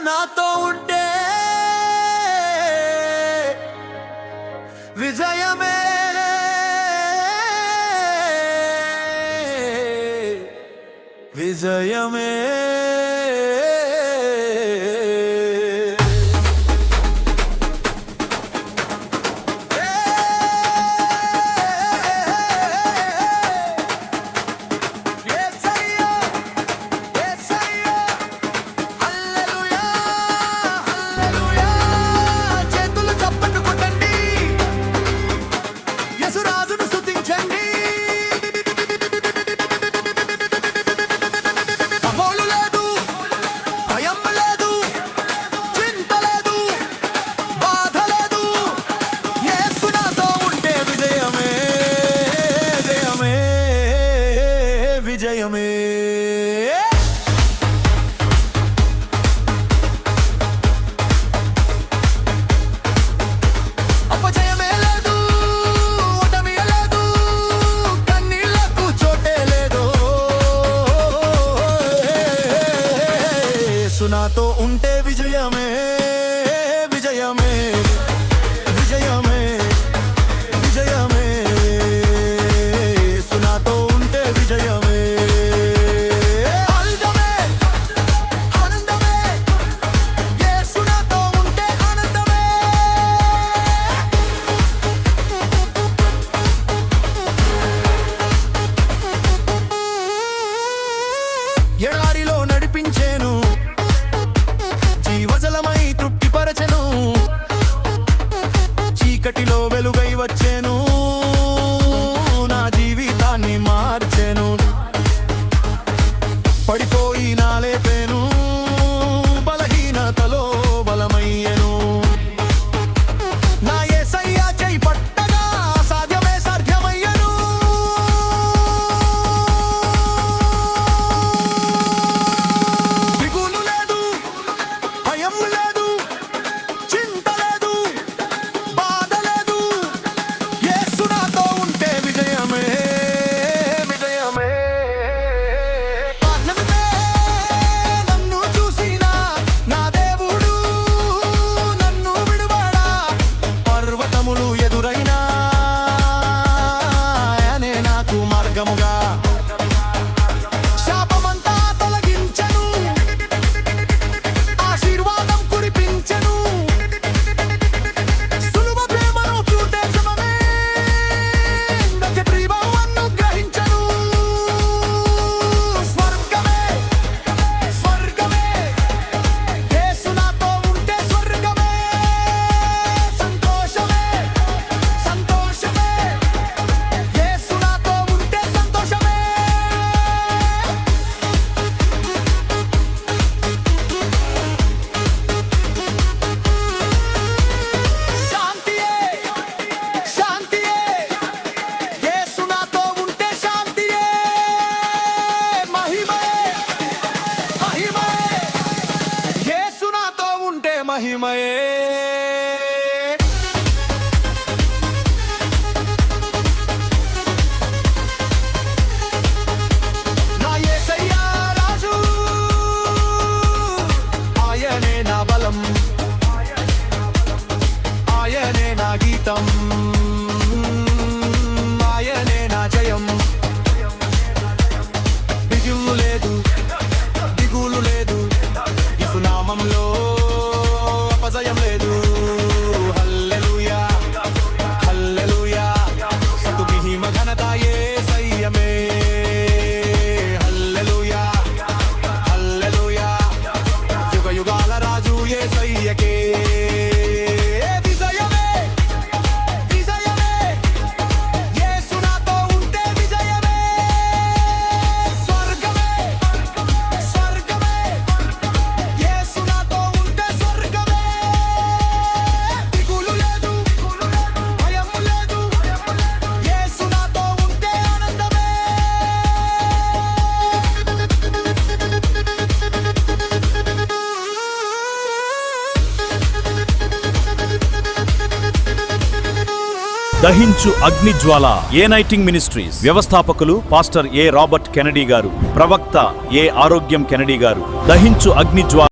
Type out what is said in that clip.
నాతో ఉంటే విజయమే విజయమే విజయమే అపజయమే లేదు, ఓటమి లేదు, కన్నీళ్లకు చోటే లేదు. సునాతో ఉంటే విజయమే విజయమే విజయమే విజయమే సునాతో ఉంటే విజయమే. ఎడారిలో నడిపించేను, జీవజలమై తృప్తిపరచెను, చీకటిలో వెలుగై వచ్చేను, నా జీవితాన్ని మార్చెను. పడిపోయి నా లేపేను, బలహీనతలో బలమయ్యెను. నా యేసయ్య చేయి పట్టగా సాధ్యమే సాధ్యమయ్యెను. దిగులు లేదు, భయం లేదు, చింత లేదు, బాధ లేదు. యేసు నాతో ఉంటే విజయమే విజయమే. నన్ను చూసిన నా దేవుడు నన్ను విడువడా. పర్వతములు ఎదురైనా ఆయనే నాకు మార్గముగా. శాపమంతా తొలగించెను, ఆశీర్వాదం కురిపించెను. సులువ ప్రేమను చూడేసమనే ప్రియమను గ్రహించెను. స్వర్గమే స్వర్గమే యేసు నాతో ఉంటే స్వర్గమే. సంతోషమే సంతోషమే యేసు నాతో ఉంటే సంతోషమే. శాంతియే శాంతియే యేసు నాతో ఉంటే శాంతియే. మహిమే మహిమే యేసు నాతో ఉంటే మహిమయే. నా యేసయ్య రాజు, ఆయనే నా బలం, ఆయనే నా గీతం, ఆయనే నా జయం. దిగులు లేదు, దిగులు లేదు, యేసు నామంలో అపజయం లేదు. హల్లెలూయా హల్లెలూయా స్తుతి మహిమ ఘనత యేసయ్యమే. హల్లెలూయా హల్లెలూయా యుగ యుగాల రాజు యేసయ్యకే. విజయమే విజయమే యేసు నాతో ఉంటే విజయమే. స్వర్గమే స్వర్గమే యేసు నాతో ఉంటే స్వర్గమే. దిగులు లేదు, భయం లేదు, యేసు నాతో ఉంటే ఆనందమే. దహించు అగ్నిజ్వాల ఏ నైటింగ్ మినిస్ట్రీస్ వ్యవస్థాపకులు పాస్టర్ ఏ రాబర్ట్ కెనడీ గారు, ప్రవక్త ఏ ఆరోగ్యం కెనడీ గారు. దహించు అగ్నిజ్వాల